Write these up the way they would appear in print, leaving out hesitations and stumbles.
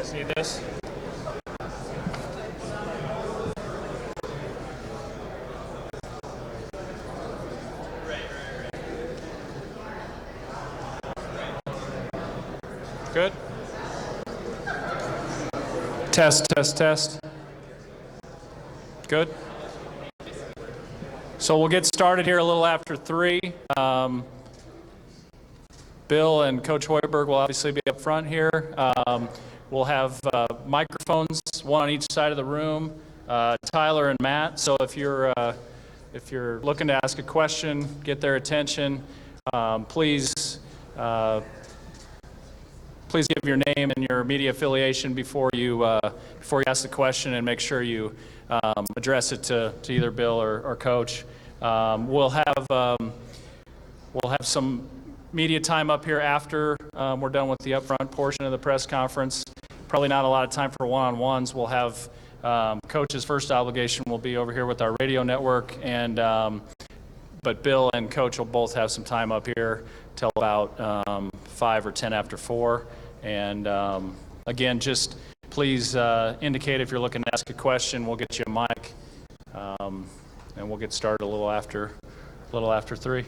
guys need this? Good. Test, test, test. Good. So we'll get started here a little after 3. Bill and Coach Hoiberg will obviously be up front here. We'll have microphones, one on each side of the room. Tyler and Matt. So if you're looking to ask a question, get their attention, please give your name and your media affiliation before you ask the question, and make sure you address it to either Bill or Coach. We'll have some media time up here after we're done with the upfront portion of the press conference. Probably not a lot of time for one-on-ones. We'll have Coach's first obligation will be over here with our radio network, and but Bill and Coach will both have some time up here till about 5 or 10 after 4. And again, just please indicate if you're looking to ask a question. We'll get you a mic, and we'll get started a little after 3.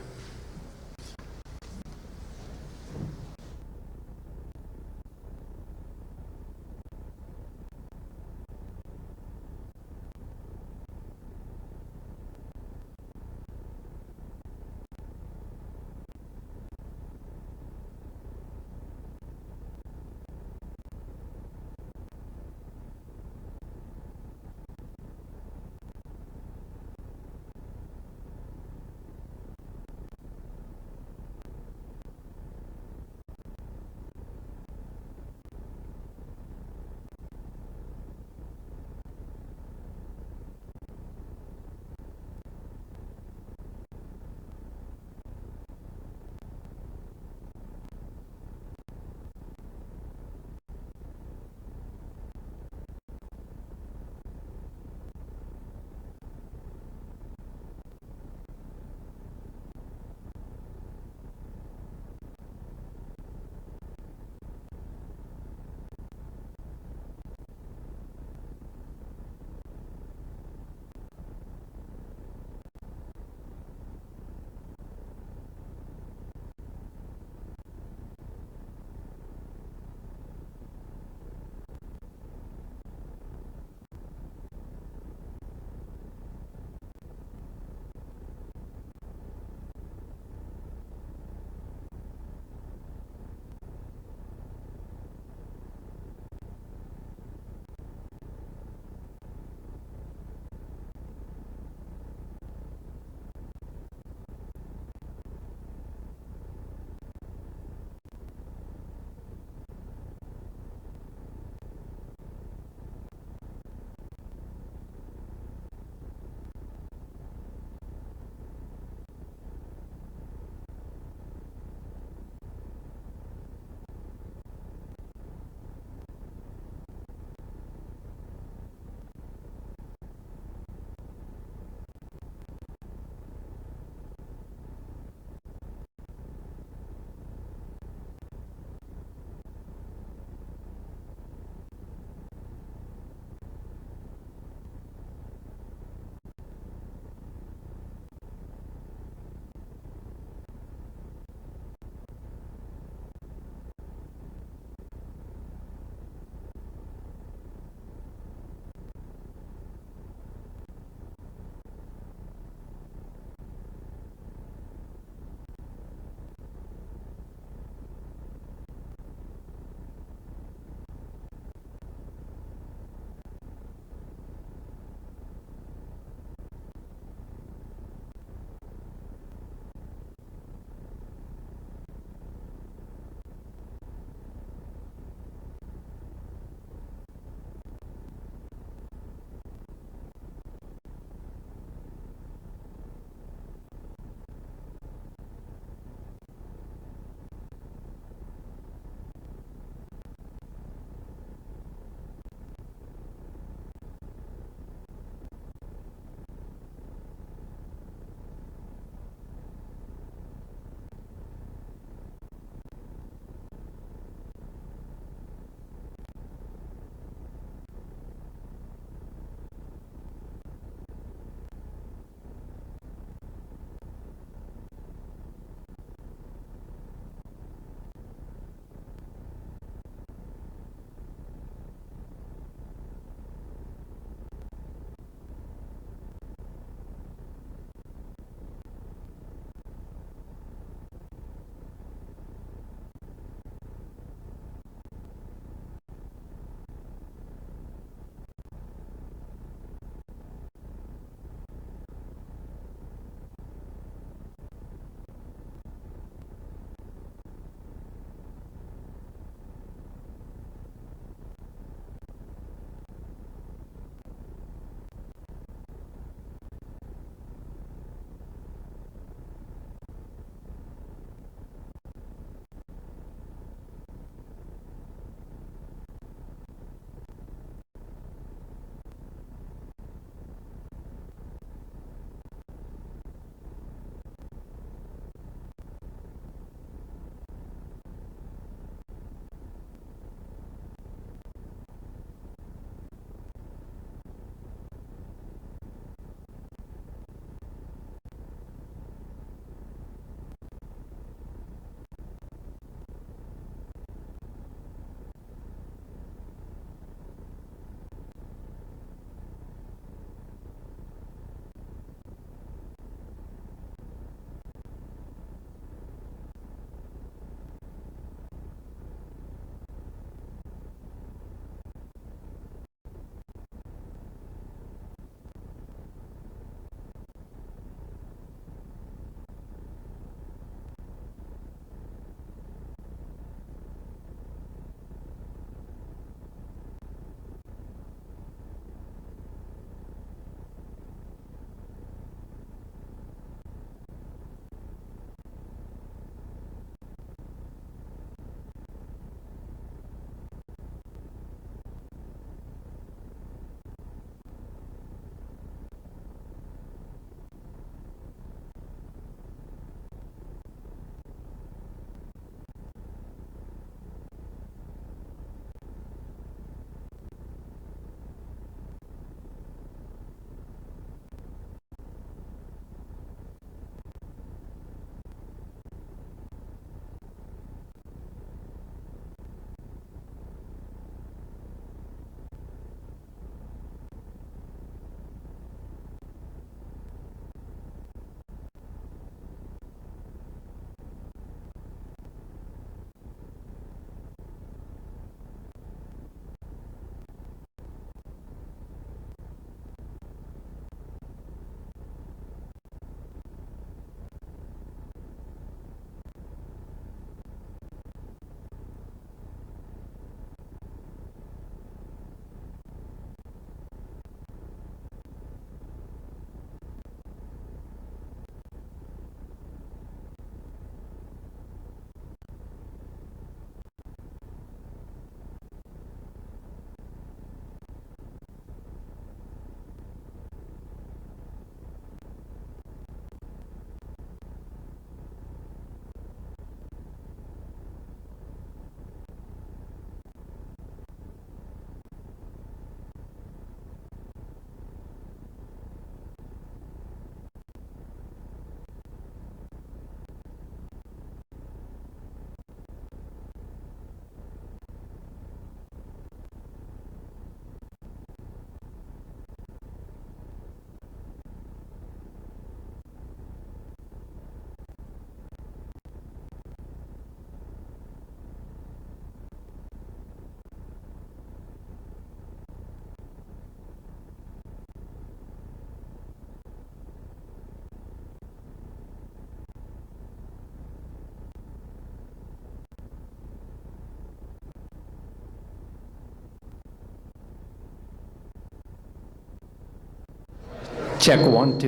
Check 1, 2.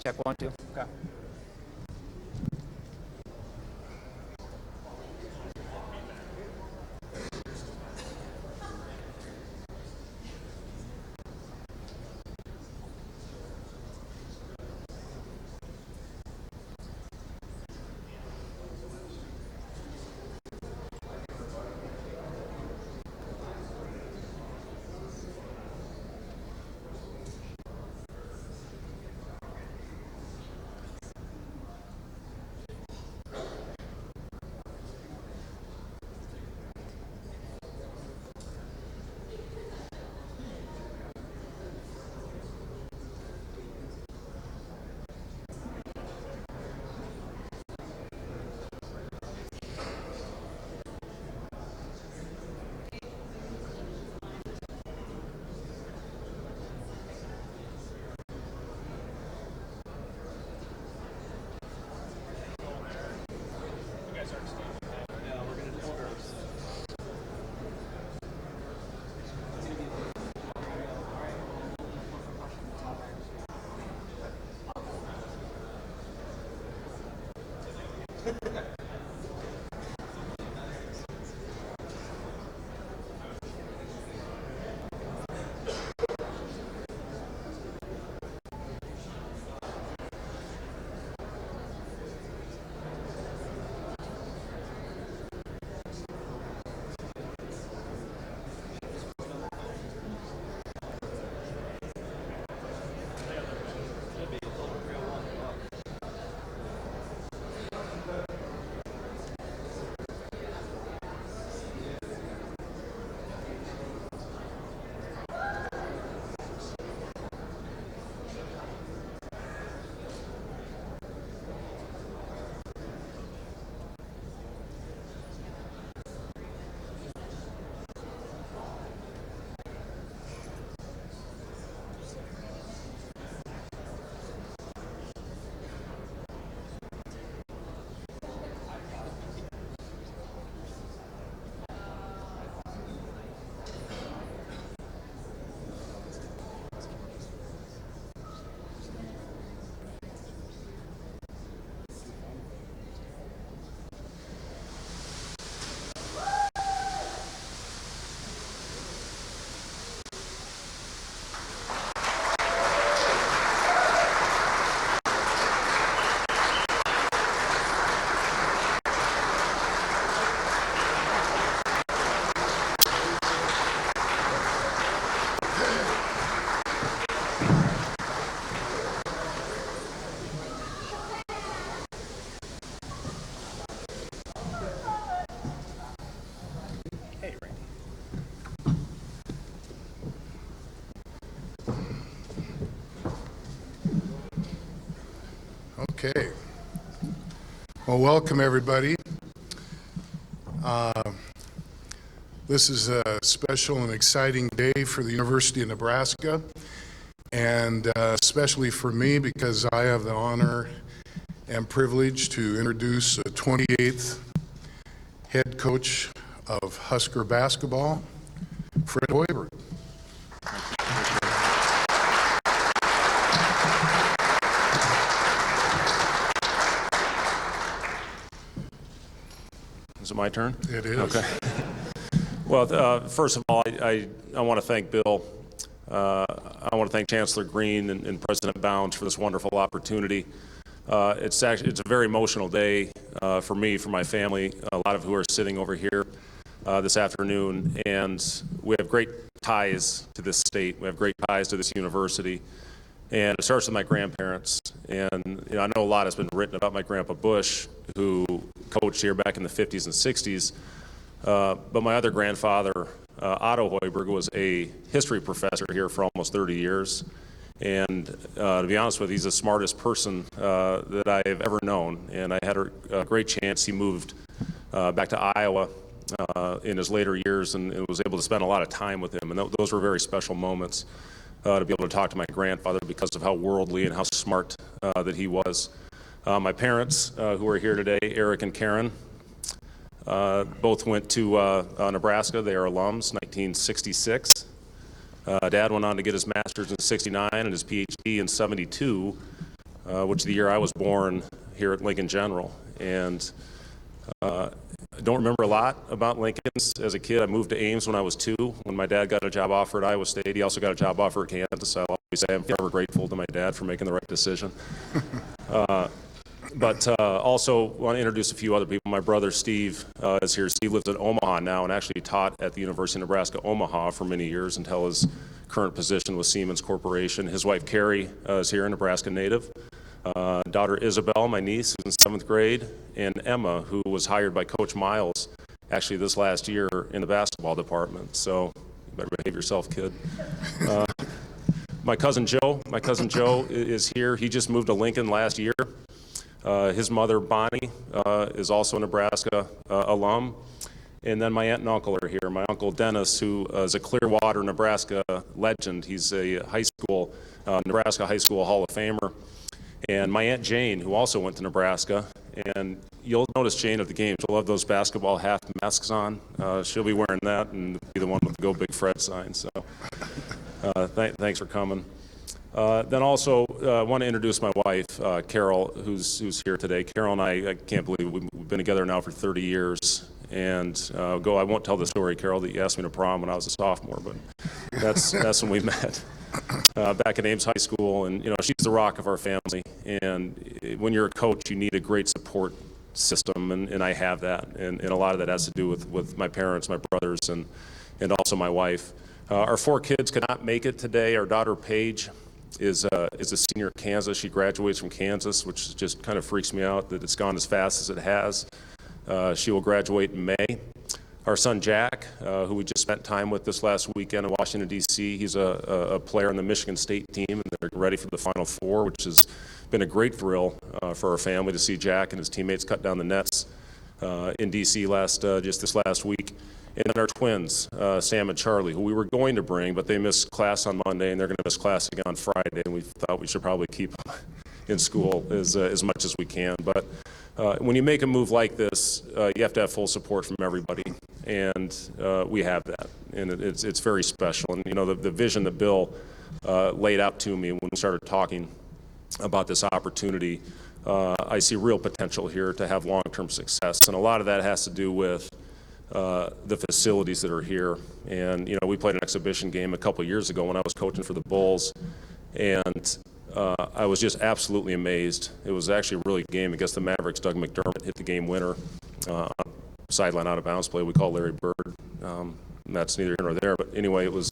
Check 1, 2. Okay. Okay. Well, welcome everybody. This is a special and exciting day for the University of Nebraska, and especially for me because I have the honor and privilege to introduce the 28th head coach of Husker basketball, Fred Hoiberg. Is it my turn? It is. Okay. Well, first of all, I want to thank Bill. I want to thank Chancellor Green and President Bounds for this wonderful opportunity. It's a very emotional day for me, for my family, a lot of who are sitting over here this afternoon, and we have great ties to this state. We have great ties to this university, and it starts with my grandparents. And I know a lot has been written about my grandpa Bush, who coached here back in the 50s and 60s. But my other grandfather, Otto Hoiberg, was a history professor here for almost 30 years. And to be honest with you, he's the smartest person that I have ever known. And I had a great chance. He moved back to Iowa in his later years and was able to spend a lot of time with him. And those were very special moments to be able to talk to my grandfather because of how worldly and how smart that he was. My parents, who are here today, Eric and Karen, both went to Nebraska. They are alums, 1966. Dad went on to get his master's in '69 and his PhD in '72, which is the year I was born here at Lincoln General. And I don't remember a lot about Lincoln's as a kid. I moved to Ames when I was 2. When my dad got a job offer at Iowa State, he also got a job offer at Kansas. I'll always say I'm forever grateful to my dad for making the right decision. But also want to introduce a few other people. My brother Steve is here. Steve lives in Omaha now and actually taught at the University of Nebraska, Omaha for many years until his current position with Siemens Corporation. His wife Carrie is here, a Nebraska native. Daughter Isabel, my niece, who's in 7th grade, and Emma, who was hired by Coach Miles actually this last year in the basketball department. So you better behave yourself, kid. My cousin Joe is here. He just moved to Lincoln last year. His mother, Bonnie, is also a Nebraska alum. And then my aunt and uncle are here. My uncle Dennis, who is a Clearwater, Nebraska legend. He's a Nebraska High School Hall of Famer. And my Aunt Jane, who also went to Nebraska. And you'll notice Jane at the game. She'll have those basketball half masks on. She'll be wearing that and be the one with the Go Big Fred sign. So thanks for coming. Then also want to introduce my wife, Carol, who's here today. Carol and I can't believe we've been together now for 30 years. And I won't tell the story, Carol, that you asked me to prom when I was a sophomore, but that's when we met. Back at Ames High School, and she's the rock of our family. And when you're a coach, you need a great support system, and I have that. And a lot of that has to do with my parents, my brothers, and also my wife. Our 4 kids could not make it today. Our daughter Paige is a senior at Kansas. She graduates from Kansas, which just kind of freaks me out that it's gone as fast as it has. She will graduate in May. Our son Jack, who we just spent time with this last weekend in Washington, D.C., he's a player on the Michigan State team, and they're ready for the Final Four, which has been a great thrill for our family to see Jack and his teammates cut down the nets in D.C. just this last week. And then our twins, Sam and Charlie, who we were going to bring, but they missed class on Monday, and they're going to miss class again on Friday, and we thought we should probably keep them in school as much as we can. But when you make a move like this, you have to have full support from everybody, and we have that, and it's very special. And the vision that Bill laid out to me when we started talking about this opportunity, I see real potential here to have long-term success, and a lot of that has to do with the facilities that are here. And we played an exhibition game a couple years ago when I was coaching for the Bulls, and I was just absolutely amazed. It was actually a really good game against the Mavericks. Doug McDermott hit the game winner on sideline out of bounds play. We call Larry Bird. That's neither here nor there. But anyway, it was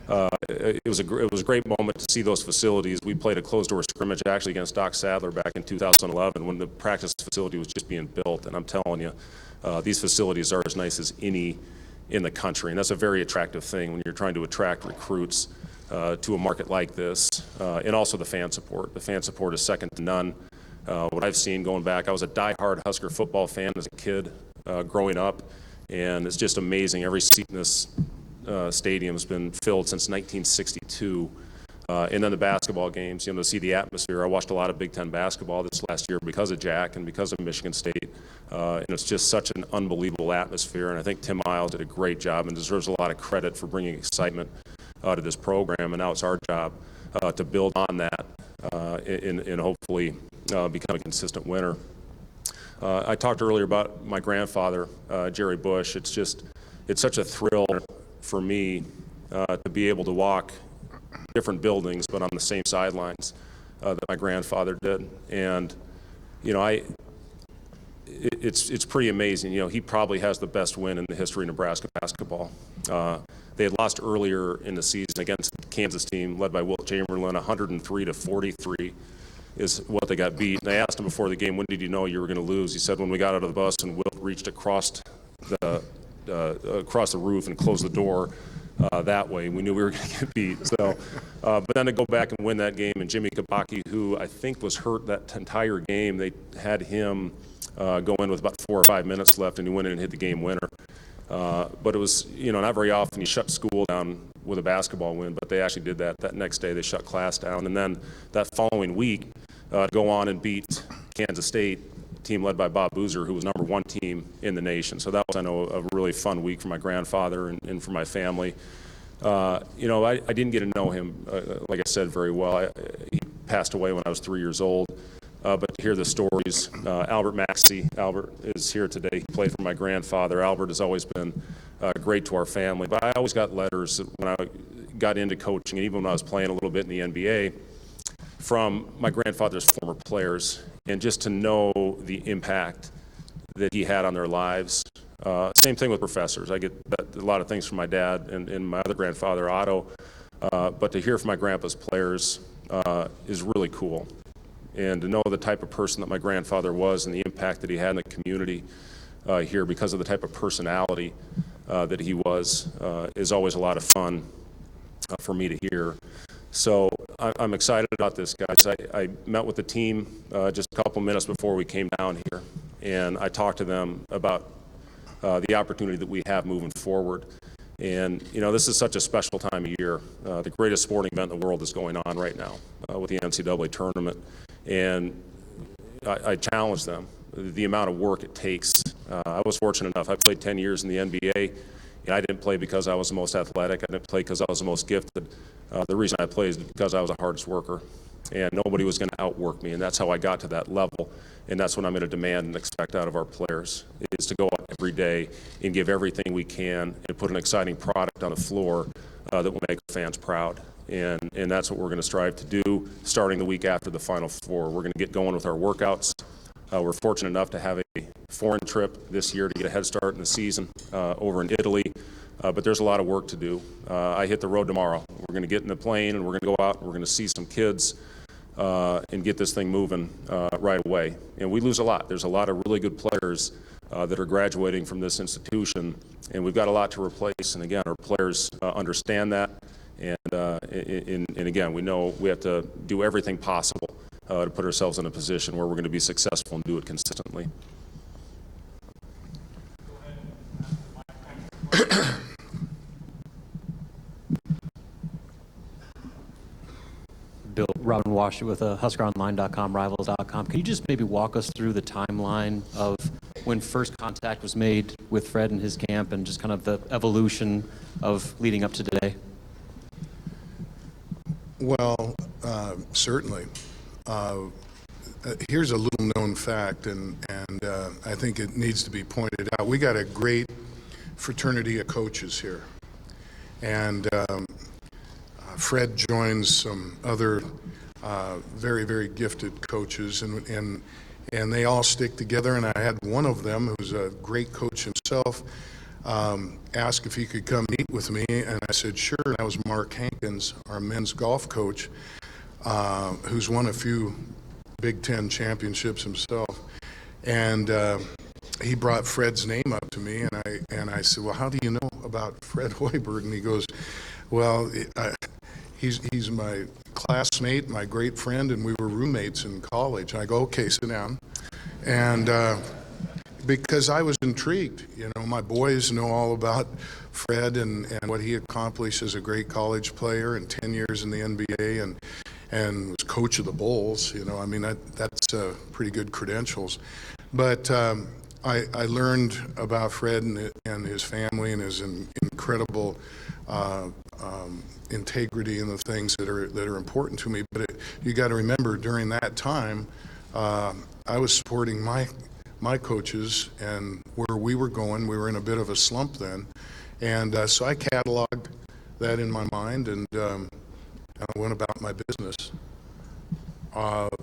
a great moment to see those facilities. We played a closed door scrimmage actually against Doc Sadler back in 2011 when the practice facility was just being built. And I'm telling you, these facilities are as nice as any in the country. And that's a very attractive thing when you're trying to attract recruits to a market like this, and also the fan support. The fan support is second to none. What I've seen going back, I was a diehard Husker football fan as a kid growing up, and it's just amazing. Every seat in this stadium has been filled since 1962. And then the basketball games, to see the atmosphere. I watched a lot of Big Ten basketball this last year because of Jack and because of Michigan State. And it's just such an unbelievable atmosphere. And I think Tim Miles did a great job and deserves a lot of credit for bringing excitement to this program. And now it's our job to build on that and hopefully become a consistent winner. I talked earlier about my grandfather, Jerry Bush. It's such a thrill for me to be able to walk different buildings, but on the same sidelines that my grandfather did. And it's pretty amazing. He probably has the best win in the history of Nebraska basketball. They had lost earlier in the season against the Kansas team led by Wilt Chamberlain, 103-43 is what they got beat. And I asked him before the game, when did you know you were going to lose? He said when we got out of the bus and Wilt reached across the roof and closed the door that way, we knew we were going to get beat. So, but then to go back and win that game, and Jimmy Kabaki, who I think was hurt that entire game, they had him go in with about 4 or 5 minutes left, and he went in and hit the game winner. But it was, not very often you shut school down with a basketball win, but they actually did that. That next day they shut class down, and then that following week go on and beat Kansas State, team led by Bob Boozer, who was #1 team in the nation. So that was, I know, a really fun week for my grandfather and for my family. I didn't get to know him, like I said, very well. He passed away when I was 3 years old. But to hear the stories, Albert Maxey, Albert is here today. He played for my grandfather. Albert has always been great to our family. But I always got letters when I got into coaching, and even when I was playing a little bit in the NBA, from my grandfather's former players, and just to know the impact that he had on their lives. Same thing with professors. I get a lot of things from my dad and my other grandfather, Otto, but to hear from my grandpa's players is really cool. And to know the type of person that my grandfather was and the impact that he had in the community here because of the type of personality that he was is always a lot of fun for me to hear. So I'm excited about this, guys. I met with the team just a couple minutes before we came down here, and I talked to them about the opportunity that we have moving forward. And, this is such a special time of year. The greatest sporting event in the world is going on right now with the NCAA tournament. And I challenge them, the amount of work it takes. I was fortunate enough. I played 10 years in the NBA, and I didn't play because I was the most athletic. I didn't play because I was the most gifted. The reason I played is because I was the hardest worker, and nobody was going to outwork me, and that's how I got to that level. And that's what I'm going to demand and expect out of our players, is to go out every day and give everything we can and put an exciting product on the floor that will make fans proud. And that's what we're going to strive to do starting the week after the Final Four. We're going to get going with our workouts. We're fortunate enough to have a foreign trip this year to get a head start in the season over in Italy. But there's a lot of work to do. I hit the road tomorrow. We're going to get in the plane and we're going to go out and we're going to see some kids and get this thing moving right away. And we lose a lot. There's a lot of really good players that are graduating from this institution, and we've got a lot to replace. And again, our players understand that. And again, we know we have to do everything possible to put ourselves in a position where we're going to be successful and do it consistently. Bill, Robin Wash with HuskerOnline.com, Rivals.com. Can you just maybe walk us through the timeline of when first contact was made with Fred and his camp, and just kind of the evolution of leading up to today? Well, certainly. Here's a little known fact, and I think it needs to be pointed out. We got a great fraternity of coaches here, and Fred joins some other very, very gifted coaches, and they all stick together. And I had one of them, who's a great coach himself, ask if he could come meet with me, and I said sure. And that was Mark Hankins, our men's golf coach, who's won a few Big Ten championships himself, and he brought Fred's name up to me, and I said, well, how do you know about Fred Hoiberg? And he goes, well, he's my classmate, my great friend, and we were roommates in college. And I go, okay, sit down. And because I was intrigued, my boys know all about Fred and what he accomplished as a great college player, and 10 years in the NBA, and was coach of the Bulls. I mean, that's pretty good credentials. But I learned about Fred and his family and his incredible integrity and the things that are important to me. But you got to remember, during that time, I was supporting my coaches and where we were going. We were in a bit of a slump then, and so I cataloged that in my mind, and I went about my business.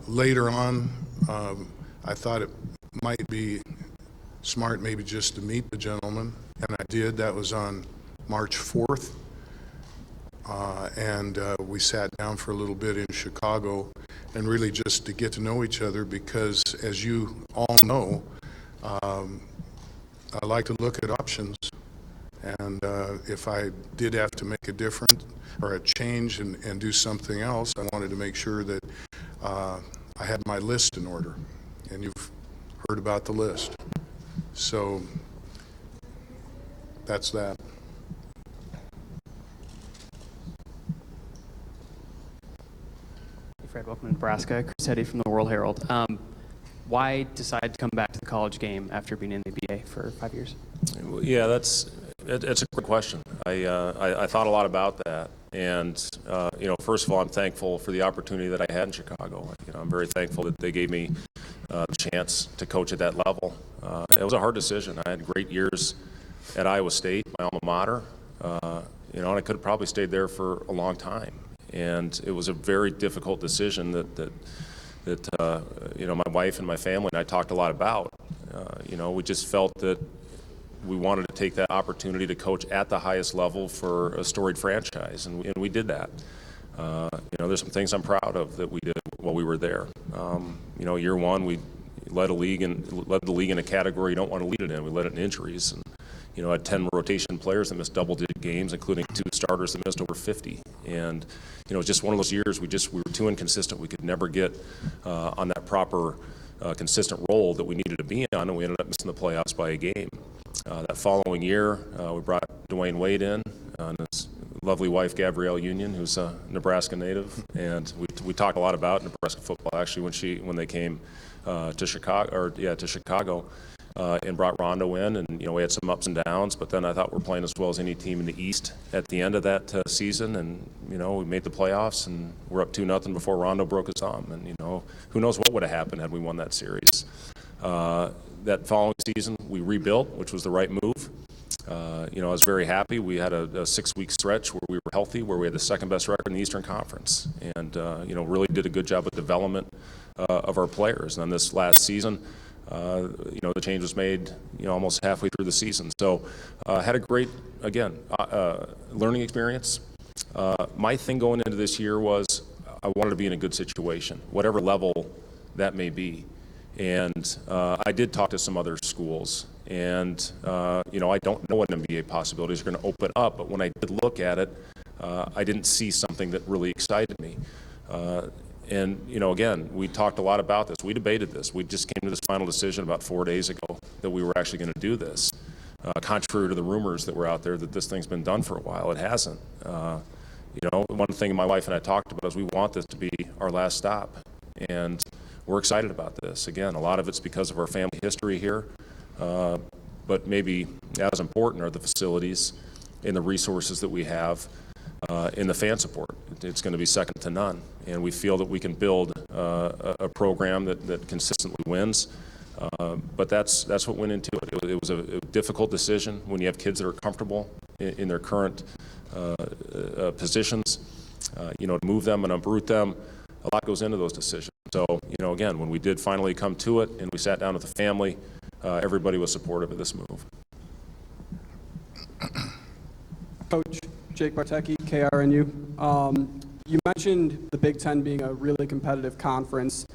Later on, I thought it might be smart maybe just to meet the gentleman, and I did. That was on March 4th, and we sat down for a little bit in Chicago, and really just to get to know each other, because as you all know, I like to look at options, and if I did have to make a difference or a change and do something else, I wanted to make sure that I had my list in order, and you've heard about the list. So that's that. Hey Fred, welcome to Nebraska. Chris Eddy from the World Herald. Why decide to come back to the college game after being in the NBA for 5 years? Yeah, that's It's a great question. I thought a lot about that, and first of all, I'm thankful for the opportunity that I had in Chicago. I'm very thankful that they gave me the chance to coach at that level. It was a hard decision. I had great years at Iowa State, my alma mater, and I could have probably stayed there for a long time. And it was a very difficult decision that my wife and my family and I talked a lot about. We just felt that we wanted to take that opportunity to coach at the highest level for a storied franchise, and we did that. There's some things I'm proud of that we did while we were there. Year one, we led the league in a category you don't want to lead it in. We led it in injuries, and had 10 rotation players that missed double-digit games, including 2 starters that missed over 50. And it was just one of those years we were too inconsistent. We could never get on that proper consistent role that we needed to be on, and we ended up missing the playoffs by a game. That following year, we brought Dwayne Wade in, and his lovely wife Gabrielle Union, who's a Nebraska native, and we talked a lot about Nebraska football actually when they came to Chicago, and brought Rondo in, and we had some ups and downs, but then I thought we're playing as well as any team in the East at the end of that season, and we made the playoffs, and we're up 2-0 before Rondo broke his thumb, and who knows what would have happened had we won that series. That following season, we rebuilt, which was the right move. I was very happy. We had a 6-week stretch where we were healthy, where we had the second best record in the Eastern Conference, and really did a good job of development of our players. And then this last season, the change was made, almost halfway through the season. So, had a great, learning experience. My thing going into this year was I wanted to be in a good situation, whatever level that may be. And I did talk to some other schools, and I don't know what NBA possibilities are going to open up, but when I did look at it, I didn't see something that really excited me. And again, we talked a lot about this. We debated this. We just came to this final decision about 4 days ago that we were actually going to do this. Contrary to the rumors that were out there that this thing's been done for a while, it hasn't. One thing my wife and I talked about is we want this to be our last stop, and we're excited about this. Again, a lot of it's because of our family history here, but maybe as important are the facilities and the resources that we have in the fan support. It's going to be second to none, and we feel that we can build a program that consistently wins. But that's what went into it. It was a difficult decision when you have kids that are comfortable in their current positions. To move them and uproot them, a lot goes into those decisions. So, again, when we did finally come to it and we sat down with the family, everybody was supportive of this move. Coach Jake Bartecki, KRNU. You mentioned the Big Ten being a really competitive conference.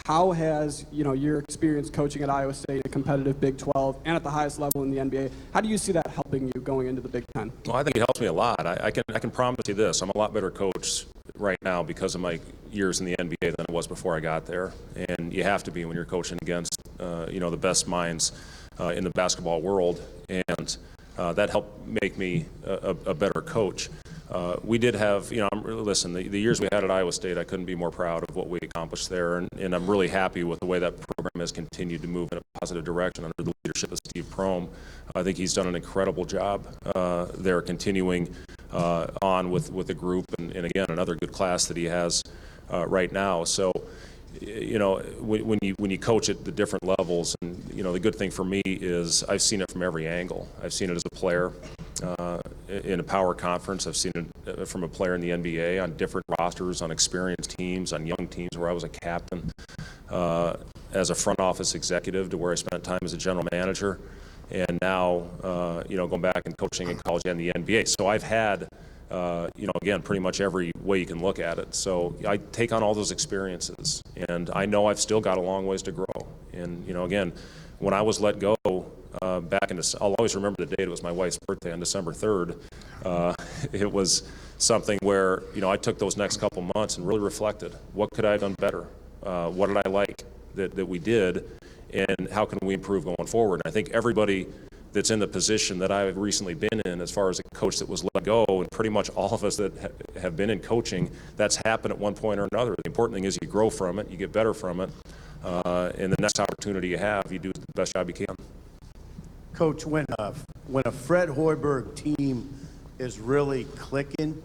How has your experience coaching at Iowa State, a competitive Big 12, and at the highest level in the NBA, how do you see that helping you going into the Big Ten? Well, I think it helps me a lot. I can promise you this: I'm a lot better coach right now because of my years in the NBA than I was before I got there. And you have to be when you're coaching against the best minds in the basketball world, and that helped make me a better coach. We did have, listen, the years we had at Iowa State, I couldn't be more proud of what we accomplished there, and I'm really happy with the way that program has continued to move in a positive direction under the leadership of Steve Prohm. I think he's done an incredible job there, continuing on with the group, and again, another good class that he has right now. So, when you coach at the different levels, and the good thing for me is I've seen it from every angle. I've seen it as a player in a power conference. I've seen it from a player in the NBA on different rosters, on experienced teams, on young teams where I was a captain, as a front office executive to where I spent time as a general manager, and now going back and coaching in college and the NBA. So I've had again, pretty much every way you can look at it. So I take on all those experiences, and I know I've still got a long ways to grow. And, again, when I was let go back in, I'll always remember the date. It was my wife's birthday on December 3rd. It was something where, I took those next couple months and really reflected. What could I have done better? What did I like that we did? And how can we improve going forward? And I think everybody that's in the position that I've recently been in as far as a coach that was let go, and pretty much all of us that have been in coaching, that's happened at one point or another. The important thing is you grow from it, you get better from it, and the next opportunity you have, you do the best job you can. Coach, when a Fred Hoiberg team is really clicking,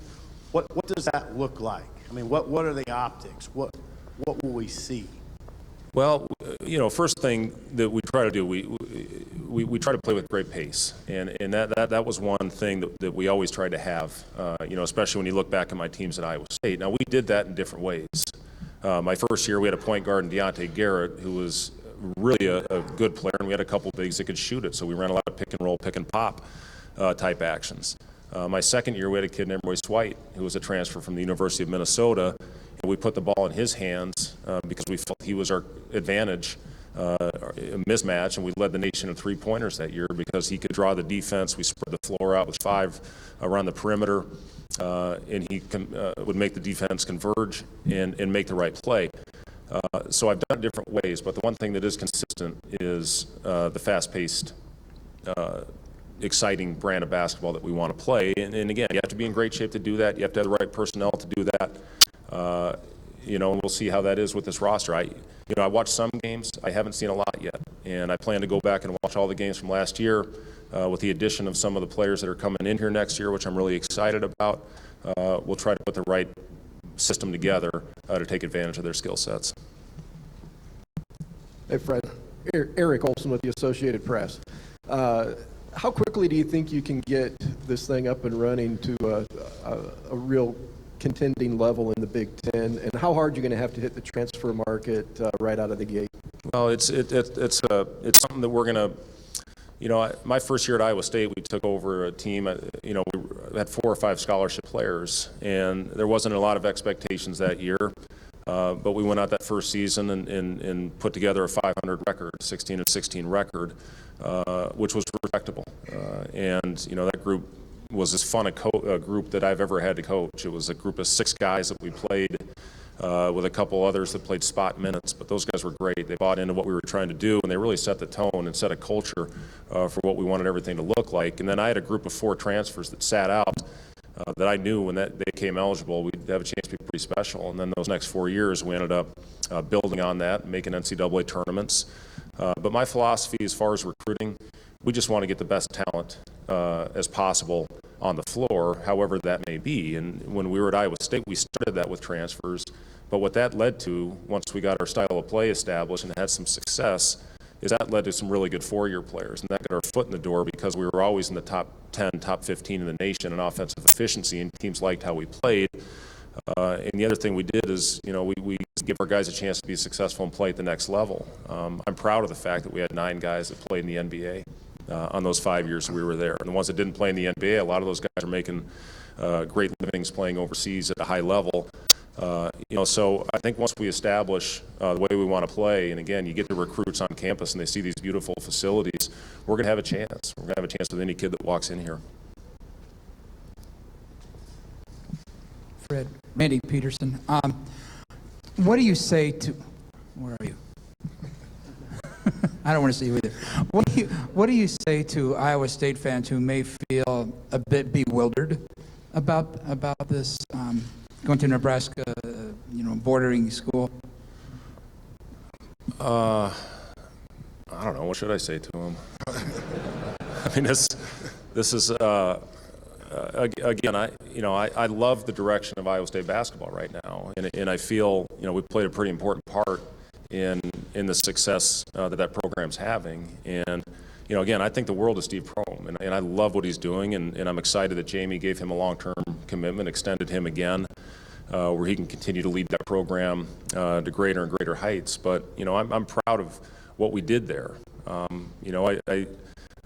what does that look like? I mean, what are the optics? What will we see? Well, first thing that we try to do, we try to play with great pace, and that was one thing that we always tried to have, especially when you look back at my teams at Iowa State. Now, we did that in different ways. My first year, we had a point guard in Deontay Garrett, who was really a good player, and we had a couple bigs that could shoot it, so we ran a lot of pick and roll, pick and pop type actions. My second year, we had a kid named Royce White, who was a transfer from the University of Minnesota, and we put the ball in his hands because we felt he was our advantage, a mismatch, and we led the nation in three-pointers that year because he could draw the defense. We spread the floor out with 5 around the perimeter, and he would make the defense converge and make the right play. So I've done it different ways, but the one thing that is consistent is the fast-paced, exciting brand of basketball that we want to play. And again, you have to be in great shape to do that. You have to have the right personnel to do that. And we'll see how that is with this roster. I watched some games. I haven't seen a lot yet, and I plan to go back and watch all the games from last year with the addition of some of the players that are coming in here next year, which I'm really excited about. We'll try to put the right system together to take advantage of their skill sets. Hey, Fred. Eric Olson with the Associated Press. How quickly do you think you can get this thing up and running to a real contending level in the Big Ten, and how hard are you going to have to hit the transfer market right out of the gate? Well, it's something that we're going to. My first year at Iowa State, we took over a team. We had 4 or 5 scholarship players, and there wasn't a lot of expectations that year. But we went out that first season and put together a 500 record, 16-16 record, which was respectable. That group was as fun a group that I've ever had to coach. It was a group of 6 guys that we played with a couple others that played spot minutes, but those guys were great. They bought into what we were trying to do, and they really set the tone and set a culture for what we wanted everything to look like. And then I had a group of 4 transfers that sat out that I knew when they came eligible, we'd have a chance to be pretty special. And then those next 4 years, we ended up building on that, making NCAA tournaments. But my philosophy as far as recruiting, we just want to get the best talent as possible on the floor, however that may be. And when we were at Iowa State, we started that with transfers. But what that led to, once we got our style of play established and had some success, is that led to some really good 4-year players. And that got our foot in the door because we were always in the top 10, top 15 in the nation in offensive efficiency, and teams liked how we played. And the other thing we did is, we give our guys a chance to be successful and play at the next level. I'm proud of the fact that we had 9 guys that played in the NBA on those 5 years we were there. And the ones that didn't play in the NBA, a lot of those guys are making great livings playing overseas at a high level. So I think once we establish the way we want to play, and again, you get the recruits on campus and they see these beautiful facilities, we're going to have a chance. We're going to have a chance with any kid that walks in here. Fred, Mandy Peterson. What do you say to, where are you? I don't want to see you either. What do you say to Iowa State fans who may feel a bit bewildered about this going to Nebraska, bordering school? I don't know. What should I say to them? I mean, this is again. I love the direction of Iowa State basketball right now, and I feel we played a pretty important part in the success that program's having. And again, I think the world of Steve Prohm, and I love what he's doing, and I'm excited that Jamie gave him a long-term commitment, extended him again, where he can continue to lead that program to greater and greater heights. But I'm proud of what we did there.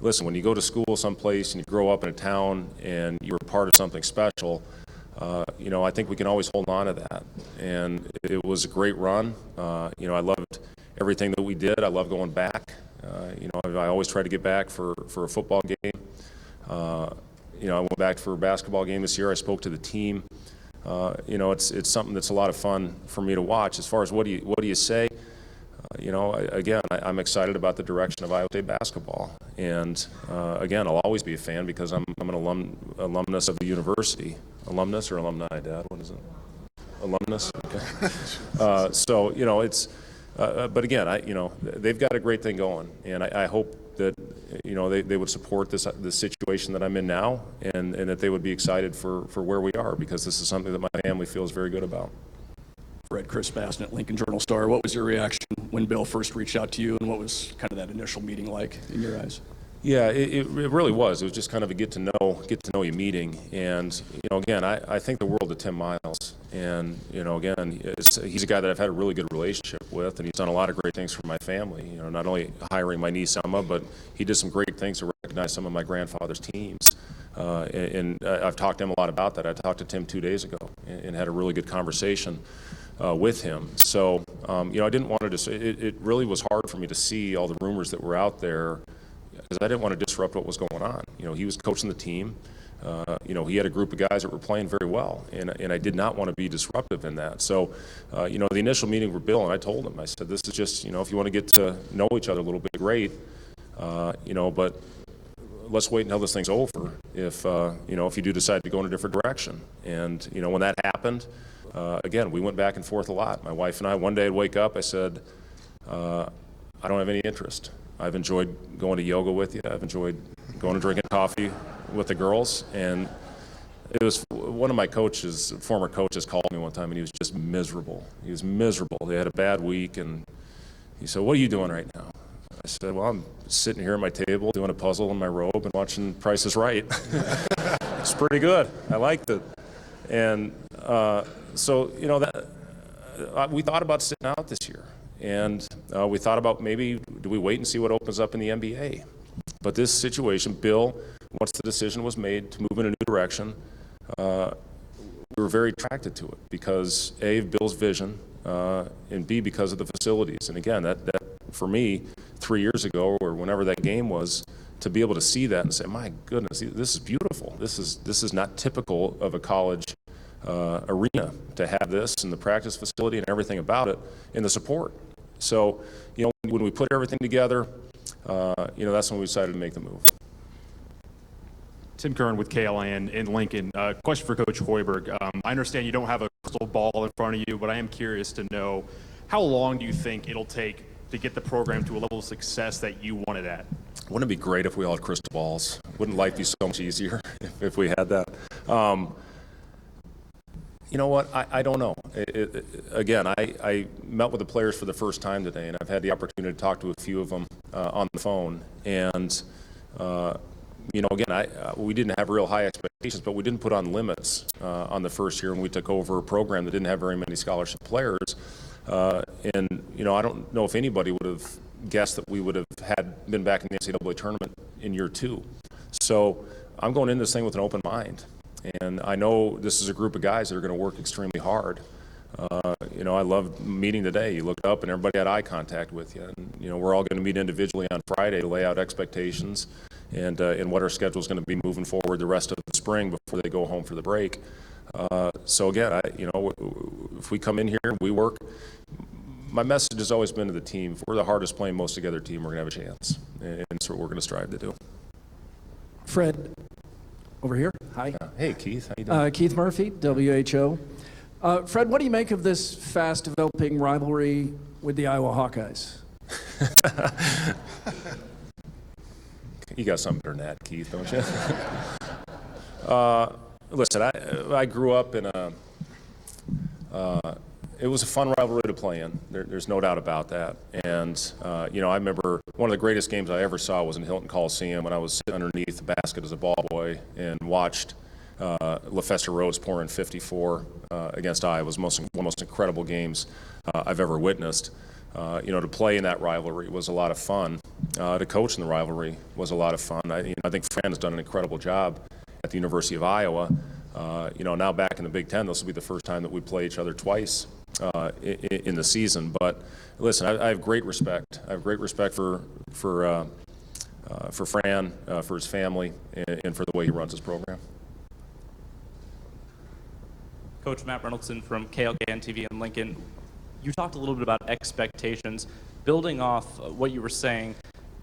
Listen, when you go to school someplace and you grow up in a town and you're part of something special, I think we can always hold on to that. And it was a great run. I loved everything that we did. I love going back. I always try to get back for a football game. I went back for a basketball game this year. I spoke to the team. It's something that's a lot of fun for me to watch. As far as what do you say? I'm excited about the direction of Iowa State basketball. And again, I'll always be a fan because I'm an alumnus of the university. Alumnus or alumni, Dad? What is it? Alumnus? Okay. But again, they've got a great thing going. And I hope that, they would support this situation that I'm in now, and that they would be excited for where we are, because this is something that my family feels very good about. Fred, Chris Bassnett, Lincoln Journal-Star. What was your reaction when Bill first reached out to you, and what was kind of that initial meeting like in your eyes? Yeah, it really was. It was just kind of a get to know you meeting. And, again, I think the world of Tim Miles. And, again, he's a guy that I've had a really good relationship with, and he's done a lot of great things for my family. Not only hiring my niece Emma, but he did some great things to recognize some of my grandfather's teams. And I've talked to him a lot about that. I talked to Tim 2 days ago and had a really good conversation with him. So, I didn't want to say, it really was hard for me to see all the rumors that were out there, because I didn't want to disrupt what was going on. He was coaching the team. He had a group of guys that were playing very well, and I did not want to be disruptive in that. So, the initial meeting with Bill, and I told him, I said, this is just, if you want to get to know each other a little bit, great, but let's wait until this thing's over if you do decide to go in a different direction. And, when that happened, again, we went back and forth a lot. My wife and I, one day I'd wake up, I said, I don't have any interest. I've enjoyed going to yoga with you. I've enjoyed going and drinking coffee with the girls. And it was one of my former coaches called me one time, and he was just miserable. He was miserable. They had a bad week, and he said, what are you doing right now? I said, well, I'm sitting here at my table doing a puzzle in my robe and watching Price is Right. It's pretty good. I liked it. And so, we thought about sitting out this year. And we thought about maybe, do we wait and see what opens up in the NBA? But this situation, Bill, once the decision was made to move in a new direction, we were very attracted to it because A, of Bill's vision, and B, because of the facilities. And again, that for me, 3 years ago or whenever that game was, to be able to see that and say, my goodness, this is beautiful. This is not typical of a college arena to have this and the practice facility and everything about it and the support. So, when we put everything together, that's when we decided to make the move. Tim Kern with KLAN in Lincoln. Question for Coach Hoiberg. I understand you don't have a crystal ball in front of you, but I am curious to know, how long do you think it'll take to get the program to a level of success that you want it at? Wouldn't it be great if we all had crystal balls? Wouldn't life be so much easier if we had that? You know what? I don't know. Again, I met with the players for the first time today, and I've had the opportunity to talk to a few of them on the phone. And, again, we didn't have real high expectations, but we didn't put on limits on the first year when we took over a program that didn't have very many scholarship players. And, I don't know if anybody would have guessed that we would have been back in the NCAA tournament in year 2. So I'm going into this thing with an open mind. And I know this is a group of guys that are going to work extremely hard. I loved meeting today. You looked up and everybody had eye contact with you. And, we're all going to meet individually on Friday to lay out expectations and what our schedule is going to be moving forward the rest of the spring before they go home for the break. So again, if we come in here, we work. My message has always been to the team, if we're the hardest playing, most together team, we're going to have a chance. And that's what we're going to strive to do. Fred, over here. Hi. Hey, Keith. How you doing? Keith Murphy, WHO. Fred, what do you make of this fast-developing rivalry with the Iowa Hawkeyes? You got something better than that, Keith, don't you? Listen, I grew up in it was a fun rivalry to play in. There's no doubt about that. And, I remember one of the greatest games I ever saw was in Hilton Coliseum when I was sitting underneath the basket as a ball boy and watched LaFester Rose pour in 54 against Iowa. It was one of the most incredible games I've ever witnessed. To play in that rivalry was a lot of fun. To coach in the rivalry was a lot of fun. I think Fran has done an incredible job at the University of Iowa. Now back in the Big Ten, this will be the first time that we play each other twice in the season. But listen, I have great respect. I have great respect for Fran, for his family, and for the way he runs his program. Coach Matt Reynoldson from KLKN TV in Lincoln. You talked a little bit about expectations. Building off what you were saying,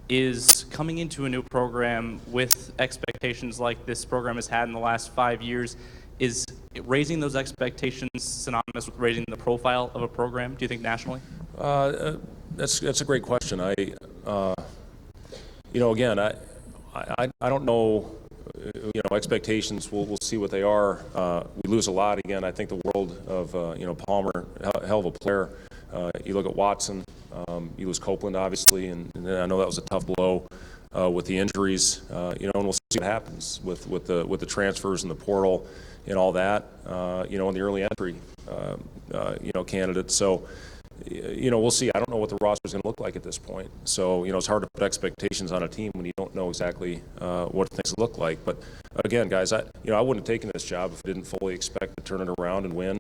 is coming into a new program with expectations like this program has had in the last 5 years, is raising those expectations synonymous with raising the profile of a program, do you think, nationally? That's a great question. Again, I don't know. Expectations, we'll see what they are. We lose a lot again. I think the world of, Palmer, hell of a player. You look at Watson, you lose Copeland, obviously, and I know that was a tough blow with the injuries. And we'll see what happens with the transfers and the portal and all that, in the early entry, candidates. So, we'll see. I don't know what the roster is going to look like at this point. So, it's hard to put expectations on a team when you don't know exactly what things look like. But again, guys, I wouldn't have taken this job if I didn't fully expect to turn it around and win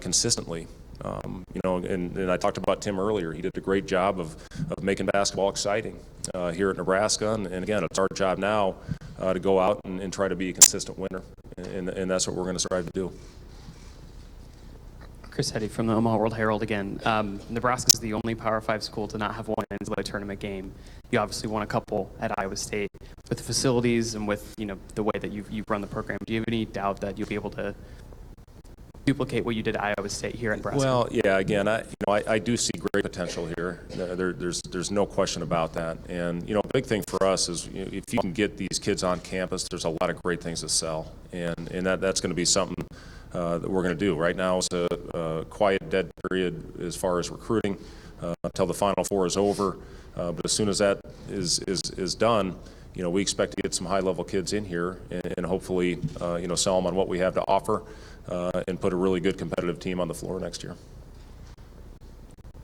consistently. And I talked about Tim earlier. He did a great job of making basketball exciting here at Nebraska. And again, it's our job now to go out and try to be a consistent winner. And that's what we're going to strive to do. Chris Hetty from the Omaha World Herald again. Nebraska is the only Power 5 school to not have won an NCAA tournament game. You obviously won a couple at Iowa State. With the facilities and with the way that you've run the program, do you have any doubt that you'll be able to duplicate what you did at Iowa State here at Nebraska? Well, yeah. Again, I do see great potential here. There's no question about that. And a big thing for us is if you can get these kids on campus, there's a lot of great things to sell, and that's going to be something that we're going to do. Right now, it's a quiet, dead period as far as recruiting until the Final Four is over. But as soon as that is done, we expect to get some high-level kids in here and hopefully, sell them on what we have to offer and put a really good competitive team on the floor next year.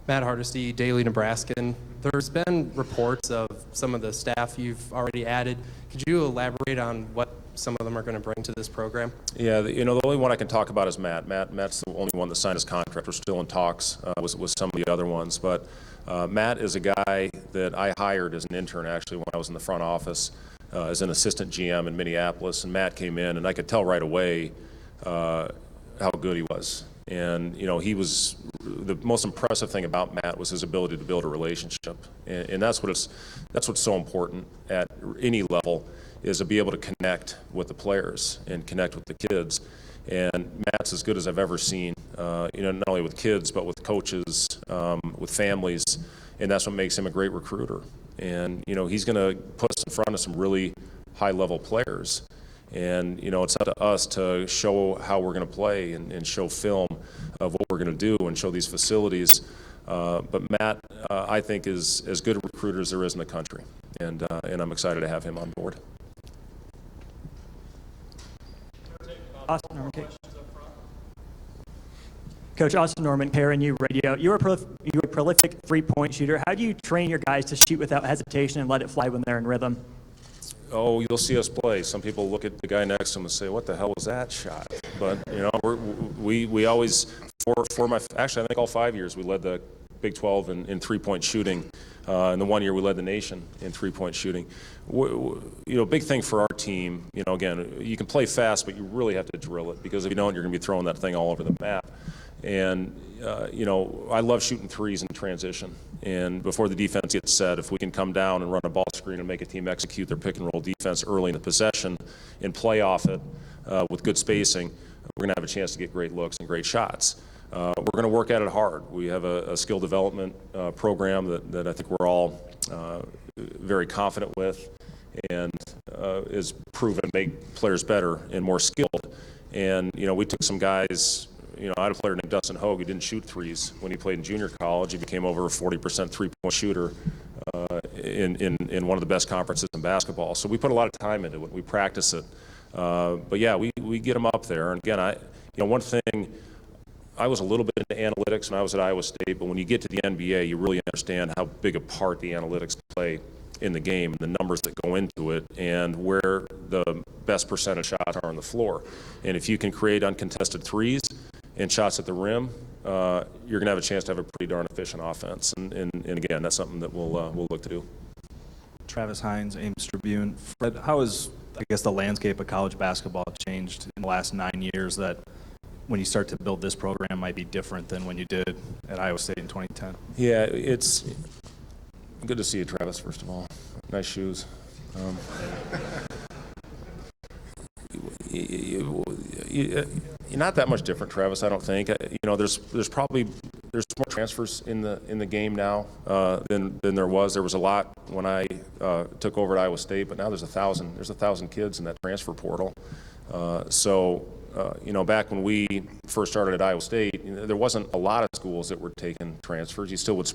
Matt Hardesty, Daily Nebraskan. There's been reports of some of the staff you've already added. Could you elaborate on what some of them are going to bring to this program? Yeah, the only one I can talk about is Matt. Matt's the only one that signed his contract. We're still in talks with some of the other ones. But Matt is a guy that I hired as an intern, actually, when I was in the front office as an assistant GM in Minneapolis. And Matt came in, and I could tell right away how good he was. And, he was, the most impressive thing about Matt was his ability to build a relationship. And that's what's so important at any level, is to be able to connect with the players and connect with the kids. And Matt's as good as I've ever seen, not only with kids, but with coaches, with families. And that's what makes him a great recruiter. And, he's going to put us in front of some really high-level players. And, it's up to us to show how we're going to play and show film of what we're going to do and show these facilities. But Matt, I think, is as good a recruiter as there is in the country. And I'm excited to have him on board. Austin Norman, Coach Austin Norman, KRNU Radio. You're a prolific three-point shooter. How do you train your guys to shoot without hesitation and let it fly when they're in rhythm? Oh, you'll see us play. Some people look at the guy next to him and say, "What the hell was that shot?" But we always actually I think all 5 years we led the Big 12 in three-point shooting. And the 1 year we led the nation in three-point shooting. Big thing for our team, again, you can play fast, but you really have to drill it, because if you don't, you're going to be throwing that thing all over the map. And, I love shooting threes in transition. And before the defense gets set, if we can come down and run a ball screen and make a team execute their pick and roll defense early in the possession and play off it with good spacing, we're going to have a chance to get great looks and great shots. We're going to work at it hard. We have a skill development program that I think we're all very confident with, and is proven to make players better and more skilled. And, we took some guys, I had a player named Dustin Hogue who didn't shoot threes when he played in junior college. He became over a 40% three-point shooter in one of the best conferences in basketball. So we put a lot of time into it. We practice it. But yeah, we get them up there. And again, one thing, I was a little bit into analytics when I was at Iowa State, but when you get to the NBA, you really understand how big a part the analytics play in the game, and the numbers that go into it, and where the best percentage shots are on the floor. And if you can create uncontested threes and shots at the rim, you're going to have a chance to have a pretty darn efficient offense. And again, that's something that we'll look to do. Travis Hines, Ames Tribune. Fred, how has, I guess, the landscape of college basketball changed in the last 9 years that when you start to build this program might be different than when you did at Iowa State in 2010? Yeah, it's good to see you, Travis, first of all. Nice shoes. You're not that much different, Travis, I don't think. There's there's more transfers in the game now than there was. There was a lot when I took over at Iowa State, but now there's 1,000 kids in that transfer portal. Back when we first started at Iowa State, there wasn't a lot of schools that were taking transfers. You still would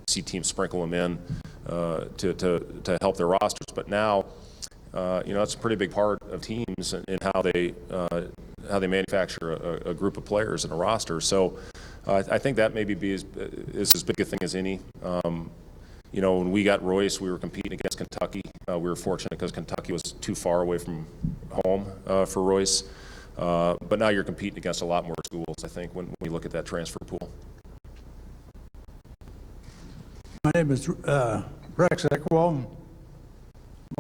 see teams sprinkle them in to help their rosters. But now, it's a pretty big part of teams in how they manufacture a group of players in a roster. So I think that maybe is as big a thing as any. When we got Royce, we were competing against Kentucky. We were fortunate because Kentucky was too far away from home for Royce. But now you're competing against a lot more schools, I think, when you look at that transfer pool. My name is Rex Eckwall.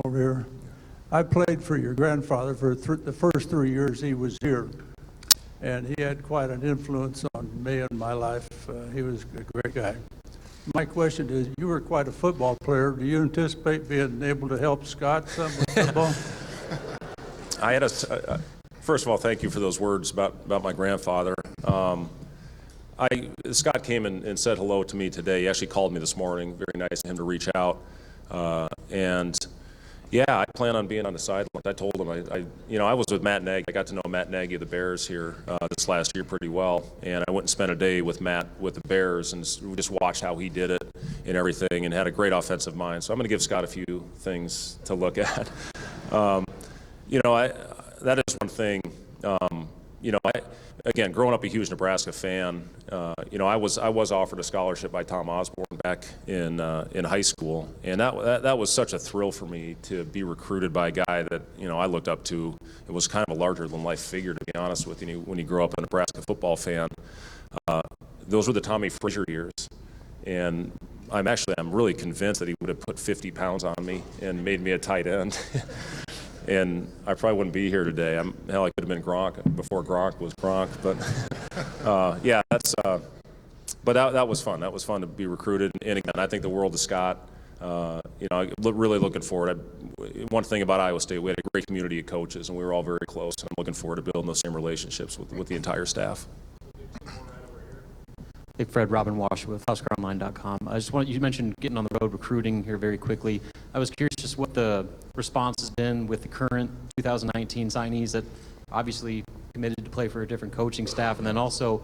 Over here. I played for your grandfather for the first 3 years he was here, and he had quite an influence on me and my life. He was a great guy. My question is, you were quite a football player. Do you anticipate being able to help Scott some with football? First of all, thank you for those words about my grandfather. Scott came and said hello to me today. He actually called me this morning. Very nice of him to reach out. I plan on being on the sidelines. I told him I was with Matt Nagy. I got to know Matt Nagy of the Bears here this last year pretty well, and I went and spent a day with Matt with the Bears and we just watched how he did it and everything, and had a great offensive mind. So I'm going to give Scott a few things to look at. That is one thing. Again, growing up a huge Nebraska fan, I was offered a scholarship by Tom Osborne back in high school, and that was such a thrill for me to be recruited by a guy that I looked up to. It was kind of a larger than life figure, to be honest with you. When you grow up a Nebraska football fan, those were the Tommy Frazier years, and I'm really convinced that he would have put 50 pounds on me and made me a tight end. And I probably wouldn't be here today. I could have been Gronk before Gronk was Gronk. But but that was fun. That was fun to be recruited. And again, I think the world of Scott. Really looking forward. One thing about Iowa State, we had a great community of coaches, and we were all very close. And I'm looking forward to building those same relationships with the entire staff. Hey, Fred, Robin Wash with HuskerOnline.com. You mentioned getting on the road recruiting here very quickly. I was curious just what the response has been with the current 2019 signees that obviously committed to play for a different coaching staff, and then also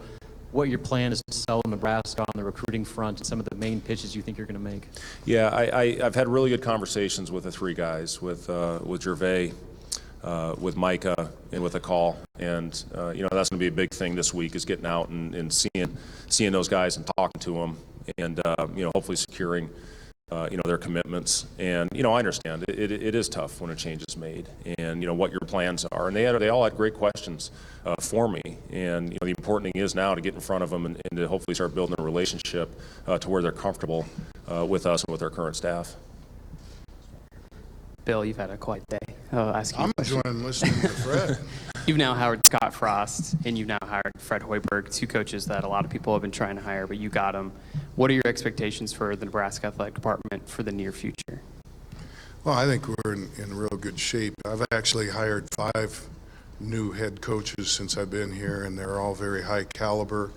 what your plan is to sell Nebraska on the recruiting front and some of the main pitches you think you're going to make. Yeah, I've had really good conversations with the three guys, with Gervais, with Micah, and with a call. And that's going to be a big thing this week, is getting out and seeing those guys and talking to them, and hopefully securing their commitments. And I understand it is tough when a change is made, and what your plans are. And they all had great questions for me. And the important thing is now to get in front of them and to hopefully start building a relationship to where they're comfortable with us and with our current staff. Bill, you've had a quiet day. I'm enjoying listening to Fred. You've now hired Scott Frost, and you've now hired Fred Hoiberg, two coaches that a lot of people have been trying to hire, but you got them. What are your expectations for the Nebraska Athletic Department for the near future? Well, I think we're in real good shape. I've actually hired 5 new head coaches since I've been here, and they're all very high caliber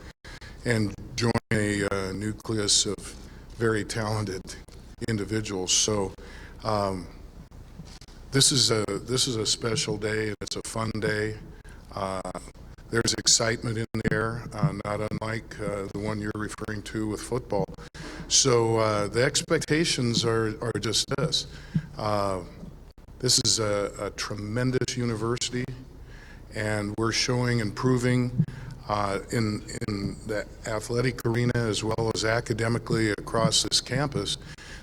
and join a nucleus of very talented individuals. So this is a special day, and it's a fun day. There's excitement in there, not unlike the one you're referring to with football. So the expectations are just this. This is a tremendous university, and we're showing and proving in the athletic arena as well as academically across this campus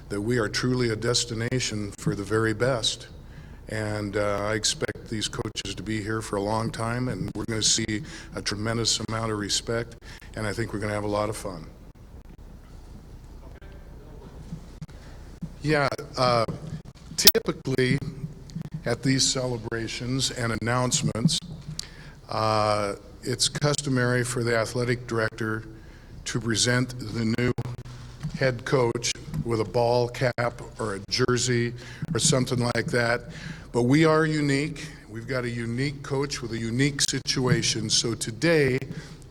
that we are truly a destination for the very best. And I expect these coaches to be here for a long time, and we're going to see a tremendous amount of respect, and I think we're going to have a lot of fun. Yeah, typically at these celebrations and announcements, it's customary for the athletic director to present the new head coach with a ball cap or a jersey or something like that. But we are unique. We've got a unique coach with a unique situation. So today,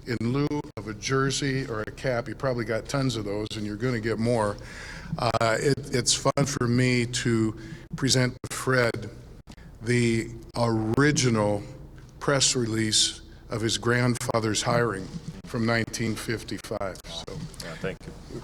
in lieu of a jersey or a cap. You probably got tons of those, and you're going to get more. It's fun for me to present to Fred the original press release of his grandfather's hiring from 1955. So, Yeah, thank you.